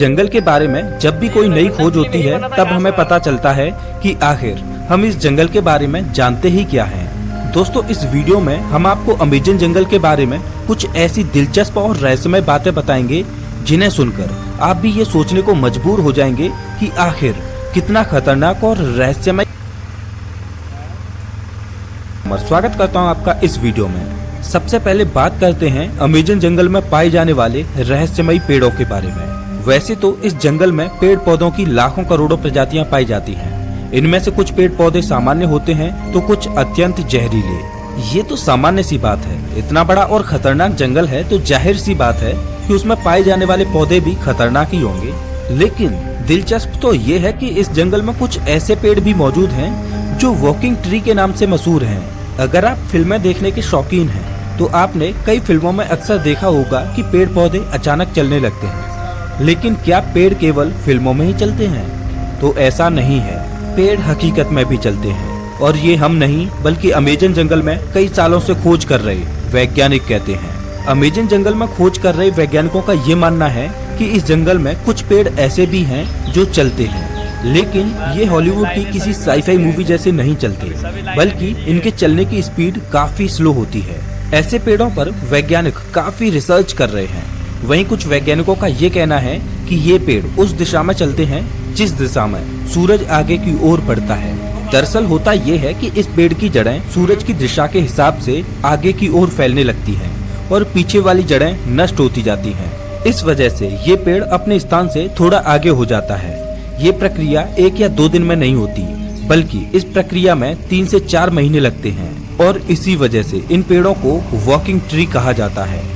जंगल के बारे में जब भी कोई नई खोज होती है तब हमें पता चलता है कि आखिर हम इस जंगल के बारे में जानते ही क्या हैं। दोस्तों, इस वीडियो में हम आपको अमेज़न जंगल के बारे में कुछ ऐसी दिलचस्प और रहस्यमय बातें बताएंगे जिन्हें सुनकर आप भी ये सोचने को मजबूर हो जाएंगे कि आखिर कितना खतरनाक और रहस्यमय। स्वागत करता हूँ आपका इस वीडियो में। सबसे पहले बात करते हैं अमेज़न जंगल में पाए जाने वाले रहस्यमयी पेड़ों के बारे में। वैसे तो इस जंगल में पेड़ पौधों की लाखों करोड़ों प्रजातियां पाई जाती हैं। इनमें से कुछ पेड़ पौधे सामान्य होते हैं तो कुछ अत्यंत जहरीले। ये तो सामान्य सी बात है, इतना बड़ा और खतरनाक जंगल है तो जाहिर सी बात है कि उसमें पाए जाने वाले पौधे भी खतरनाक ही होंगे। लेकिन दिलचस्प तो ये है कि इस जंगल में कुछ ऐसे पेड़ भी मौजूद हैं जो वॉकिंग ट्री के नाम से मशहूर हैं। अगर आप फिल्में देखने के शौकीन हैं तो आपने कई फिल्मों में अक्सर देखा होगा कि पेड़ पौधे अचानक चलने लगते हैं। लेकिन क्या पेड़ केवल फिल्मों में ही चलते हैं? तो ऐसा नहीं है, पेड़ हकीकत में भी चलते हैं। और ये हम नहीं बल्कि अमेज़न जंगल में कई सालों से खोज कर रहे वैज्ञानिक कहते हैं। अमेज़न जंगल में खोज कर रहे वैज्ञानिकों का ये मानना है कि इस जंगल में कुछ पेड़ ऐसे भी हैं जो चलते हैं, लेकिन ये हॉलीवुड की किसी साईफाई मूवी जैसे नहीं चलते, बल्कि इनके चलने की स्पीड काफी स्लो होती है। ऐसे पेड़ों पर वैज्ञानिक काफी रिसर्च कर रहे हैं। वहीं कुछ वैज्ञानिकों का ये कहना है कि ये पेड़ उस दिशा में चलते हैं जिस दिशा में सूरज आगे की ओर बढ़ता है। दरअसल होता ये है कि इस पेड़ की जड़ें सूरज की दिशा के हिसाब से आगे की ओर फैलने लगती हैं और पीछे वाली जड़ें नष्ट होती जाती हैं। इस वजह से ये पेड़ अपने स्थान से थोड़ा आगे हो जाता है। ये प्रक्रिया 1 या 2 दिन में नहीं होती, बल्कि इस प्रक्रिया में 3 से 4 महीने लगते हैं और इसी वजह से इन पेड़ों को वॉकिंग ट्री कहा जाता है।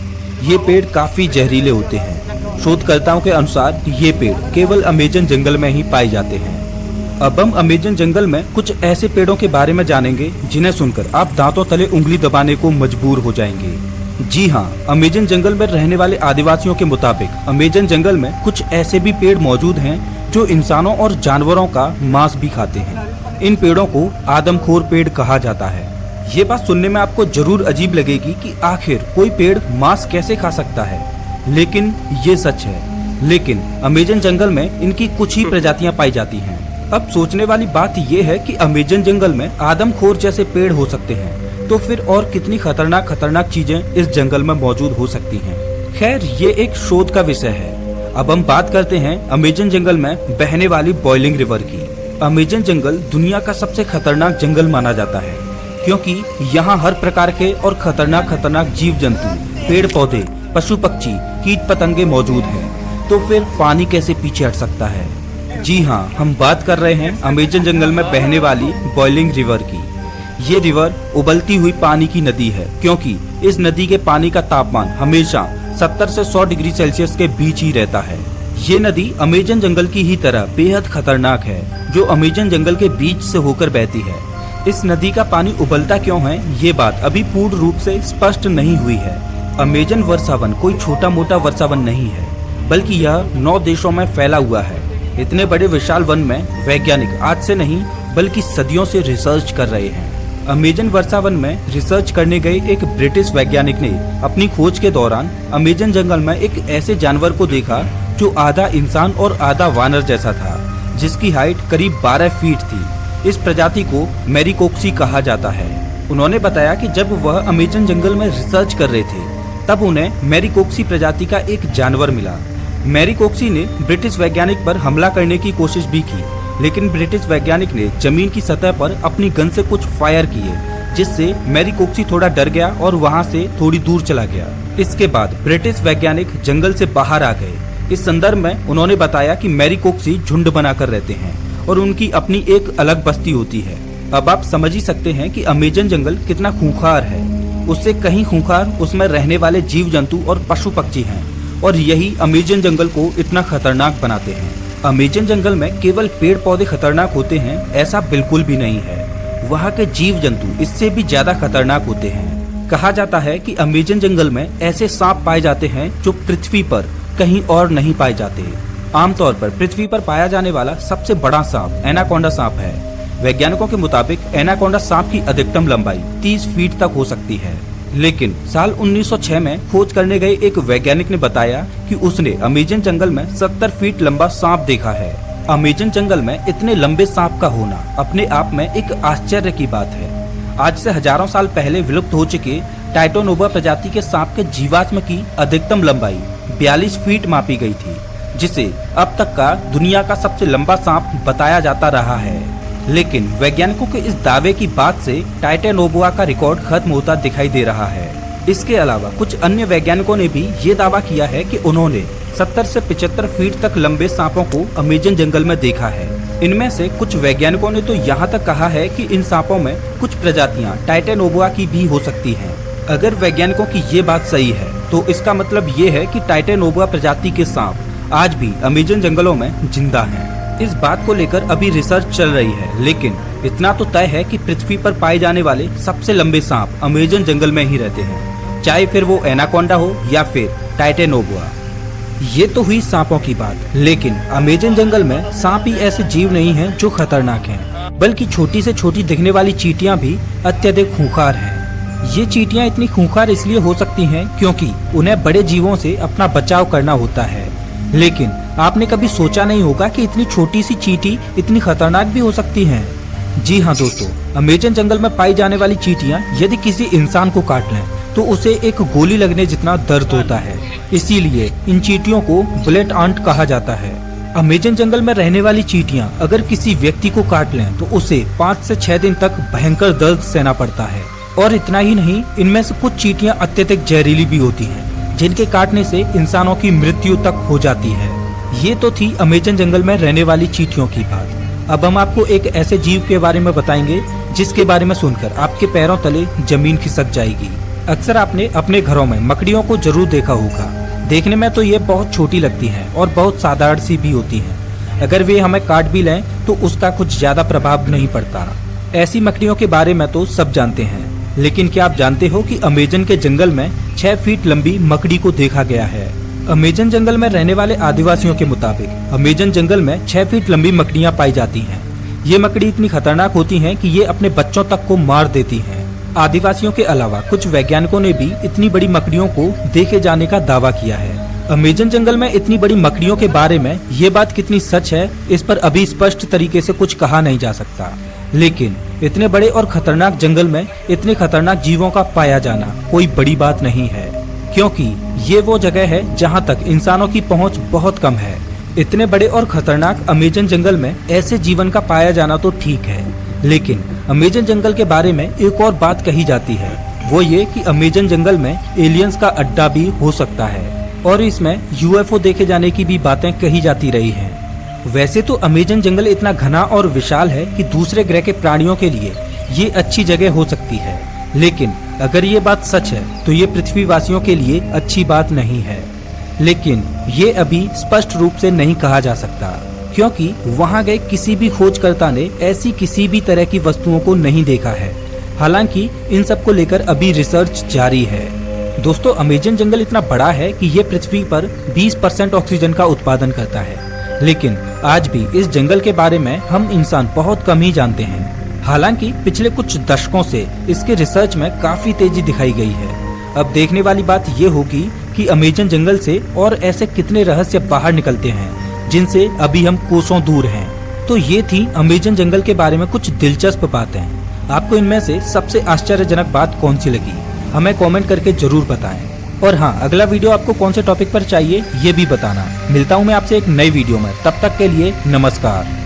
ये पेड़ काफी जहरीले होते हैं। शोधकर्ताओं के अनुसार ये पेड़ केवल अमेज़न जंगल में ही पाए जाते हैं। अब हम अमेज़न जंगल में कुछ ऐसे पेड़ों के बारे में जानेंगे जिन्हें सुनकर आप दांतों तले उंगली दबाने को मजबूर हो जाएंगे। जी हाँ, अमेज़न जंगल में रहने वाले आदिवासियों के मुताबिक अमेज़न जंगल में कुछ ऐसे भी पेड़ मौजूद हैं जो इंसानों और जानवरों का मांस भी खाते हैं। इन पेड़ों को आदमखोर पेड़ कहा जाता है। ये बात सुनने में आपको जरूर अजीब लगेगी कि आखिर कोई पेड़ मांस कैसे खा सकता है, लेकिन ये सच है। लेकिन अमेज़न जंगल में इनकी कुछ ही प्रजातियां पाई जाती हैं। अब सोचने वाली बात ये है कि अमेज़न जंगल में आदमखोर जैसे पेड़ हो सकते हैं, तो फिर और कितनी खतरनाक चीजें इस जंगल में मौजूद हो सकती हैं। खैर, ये एक शोध का विषय है। अब हम बात करते हैं अमेज़न जंगल में बहने वाली बॉइलिंग रिवर की। अमेज़न जंगल दुनिया का सबसे खतरनाक जंगल माना जाता है, क्योंकि यहाँ हर प्रकार के और खतरनाक जीव जंतु, पेड़ पौधे, पशु पक्षी, कीट पतंगे मौजूद हैं। तो फिर पानी कैसे पीछे हट सकता है? जी हाँ, हम बात कर रहे हैं अमेज़न जंगल में बहने वाली बॉइलिंग रिवर की। ये रिवर उबलती हुई पानी की नदी है, क्योंकि इस नदी के पानी का तापमान हमेशा 70 से 100 डिग्री सेल्सियस के बीच ही रहता है। ये नदी अमेज़न जंगल की ही तरह बेहद खतरनाक है, जो अमेज़न जंगल के बीच से होकर बहती है। इस नदी का पानी उबलता क्यों है, ये बात अभी पूर्ण रूप से स्पष्ट नहीं हुई है। अमेज़न वर्षावन कोई छोटा मोटा वर्षावन नहीं है, बल्कि यह 9 देशों में फैला हुआ है। इतने बड़े विशाल वन में वैज्ञानिक आज से नहीं बल्कि सदियों से रिसर्च कर रहे हैं। अमेज़न वर्षावन में रिसर्च करने गए एक ब्रिटिश वैज्ञानिक ने अपनी खोज के दौरान अमेज़न जंगल में एक ऐसे जानवर को देखा जो आधा इंसान और आधा वानर जैसा था, जिसकी हाइट करीब 12 फीट थी। इस प्रजाति को मैरीकोक्सी कहा जाता है। उन्होंने बताया कि जब वह अमेज़न जंगल में रिसर्च कर रहे थे तब उन्हें मैरीकोक्सी प्रजाति का एक जानवर मिला। मैरीकोक्सी ने ब्रिटिश वैज्ञानिक पर हमला करने की कोशिश भी की, लेकिन ब्रिटिश वैज्ञानिक ने जमीन की सतह पर अपनी गन से कुछ फायर किए, जिससे मैरीकोक्सी थोड़ा डर गया और वहां से थोड़ी दूर चला गया। इसके बाद ब्रिटिश वैज्ञानिक जंगल से बाहर आ गए। इस संदर्भ में उन्होंने बताया कि मैरीकोक्सी झुंड बनाकर रहते हैं और उनकी अपनी एक अलग बस्ती होती है। अब आप समझ ही सकते हैं कि अमेज़न जंगल कितना खूंखार है। उससे कहीं खूंखार उसमें रहने वाले जीव जंतु और पशु पक्षी हैं, और यही अमेज़न जंगल को इतना खतरनाक बनाते हैं। अमेज़न जंगल में केवल पेड़ पौधे खतरनाक होते हैं ऐसा बिल्कुल भी नहीं है। वहाँ के जीव जंतु इससे भी ज्यादा खतरनाक होते हैं। कहा जाता है कि अमेज़न जंगल में ऐसे सांप पाए जाते हैं जो पृथ्वी पर कहीं और नहीं पाए जाते। आमतौर पर पृथ्वी पर पाया जाने वाला सबसे बड़ा सांप एनाकोंडा सांप है। वैज्ञानिकों के मुताबिक एनाकोंडा सांप की अधिकतम लंबाई 30 फीट तक हो सकती है। लेकिन साल 1906 में खोज करने गए एक वैज्ञानिक ने बताया कि उसने अमेजन जंगल में 70 फीट लंबा सांप देखा है। अमेजन जंगल में इतने लंबे सांप का होना अपने आप में एक आश्चर्य की बात है। आज से हजारों साल पहले विलुप्त हो चुके टाइटोनोवा प्रजाति के सांप के जीवाश्म की अधिकतम लंबाई 42 फीट मापी गई थी, जिसे अब तक का दुनिया का सबसे लंबा सांप बताया जाता रहा है। लेकिन वैज्ञानिकों के इस दावे की बात से टाइटोनोवा का रिकॉर्ड खत्म होता दिखाई दे रहा है। इसके अलावा कुछ अन्य वैज्ञानिकों ने भी ये दावा किया है कि उन्होंने 70 से 75 फीट तक लंबे सांपों को अमेजन जंगल में देखा है। इनमें से कुछ वैज्ञानिकों ने तो यहाँ तक कहा है कि इन सांपों में कुछ प्रजातियाँ टाइटोनोवा की भी हो सकती हैं। अगर वैज्ञानिकों की ये बात सही है तो इसका मतलब ये है कि टाइटोनोवा प्रजाति के सांप आज भी अमेजन जंगलों में जिंदा हैं। इस बात को लेकर अभी रिसर्च चल रही है, लेकिन इतना तो तय है कि पृथ्वी पर पाए जाने वाले सबसे लंबे सांप अमेजन जंगल में ही रहते हैं, चाहे फिर वो एनाकोंडा हो या फिर टाइटोनोवा। ये तो हुई सांपों की बात, लेकिन अमेजन जंगल में सांप ही ऐसे जीव नहीं हैं जो खतरनाक हैं, बल्कि छोटी से छोटी दिखने वाली चींटियां भी अत्यधिक खूंखार हैं। ये चींटियां इतनी खूंखार इसलिए हो सकती हैं क्योंकि उन्हें बड़े जीवों से अपना बचाव करना होता है। लेकिन आपने कभी सोचा नहीं होगा कि इतनी छोटी सी चींटी इतनी खतरनाक भी हो सकती हैं। जी हाँ दोस्तों, अमेजन जंगल में पाई जाने वाली चींटियां यदि किसी इंसान को काट लें तो उसे एक गोली लगने जितना दर्द होता है। इसीलिए इन चींटियों को बुलेट आंट कहा जाता है। अमेजन जंगल में रहने वाली चींटियां अगर किसी व्यक्ति को काट लें तो उसे 5 से 6 दिन तक भयंकर दर्द सहना पड़ता है। और इतना ही नहीं, इनमें से कुछ चींटियां अत्यधिक जहरीली भी होती हैं, जिनके काटने से इंसानों की मृत्यु तक हो जाती है। ये तो थी अमेजन जंगल में रहने वाली चींटियों की बात। अब हम आपको एक ऐसे जीव के बारे में बताएंगे जिसके बारे में सुनकर आपके पैरों तले जमीन खिसक जाएगी। अक्सर आपने अपने घरों में मकड़ियों को जरूर देखा होगा। देखने में तो ये बहुत छोटी लगती हैं और बहुत साधारण सी भी होती हैं। अगर वे हमें काट भी लें तो उसका कुछ ज्यादा प्रभाव नहीं पड़ता। ऐसी मकड़ियों के बारे में तो सब जानते हैं, लेकिन क्या आप जानते हो कि अमेजन के जंगल में 6 फीट लंबी मकड़ी को देखा गया है। अमेजन जंगल में रहने वाले आदिवासियों के मुताबिक अमेजन जंगल में 6 फीट लंबी मकड़ियां पाई जाती हैं। ये मकड़ी इतनी खतरनाक होती हैं कि ये अपने बच्चों तक को मार देती हैं। आदिवासियों के अलावा कुछ वैज्ञानिकों ने भी इतनी बड़ी मकड़ियों को देखे जाने का दावा किया है। अमेजन जंगल में इतनी बड़ी मकड़ियों के बारे में ये बात कितनी सच है, इस पर अभी स्पष्ट तरीके से कुछ कहा नहीं जा सकता। लेकिन इतने बड़े और खतरनाक जंगल में इतने खतरनाक जीवों का पाया जाना कोई बड़ी बात नहीं है, क्योंकि ये वो जगह है जहाँ तक इंसानों की पहुँच बहुत कम है। इतने बड़े और खतरनाक अमेजन जंगल में ऐसे जीवन का पाया जाना तो ठीक है, लेकिन अमेजन जंगल के बारे में एक और बात कही जाती है, वो ये कि अमेजन जंगल में एलियंस का अड्डा भी हो सकता है और इसमें यूएफओ देखे जाने की भी बातें कही जाती रही हैं। वैसे तो अमेजन जंगल इतना घना और विशाल है कि दूसरे ग्रह के प्राणियों के लिए ये अच्छी जगह हो सकती है, लेकिन अगर ये बात सच है तो ये पृथ्वीवासियों के लिए अच्छी बात नहीं है। लेकिन ये अभी स्पष्ट रूप से नहीं कहा जा सकता, क्योंकि वहाँ गए किसी भी खोजकर्ता ने ऐसी किसी भी तरह की वस्तुओं को नहीं देखा है। हालांकि इन सब को लेकर अभी रिसर्च जारी है। दोस्तों, अमेजन जंगल इतना बड़ा है कि ये पृथ्वी पर 20% ऑक्सीजन का उत्पादन करता है, लेकिन आज भी इस जंगल के बारे में हम इंसान बहुत कम ही जानते हैं। हालांकि पिछले कुछ दशकों से इसके रिसर्च में काफी तेजी दिखाई गई है। अब देखने वाली बात ये होगी कि अमेजन जंगल से और ऐसे कितने रहस्य बाहर निकलते हैं जिनसे अभी हम कोसों दूर हैं। तो ये थी अमेजन जंगल के बारे में कुछ दिलचस्प बातें। आपको इनमें से सबसे आश्चर्यजनक बात कौन सी लगी, हमें कमेंट करके जरूर बताएं। और हाँ, अगला वीडियो आपको कौन से टॉपिक पर चाहिए ये भी बताना। मिलता हूँ मैं आपसे एक नई वीडियो में, तब तक के लिए नमस्कार।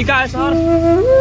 का है सर।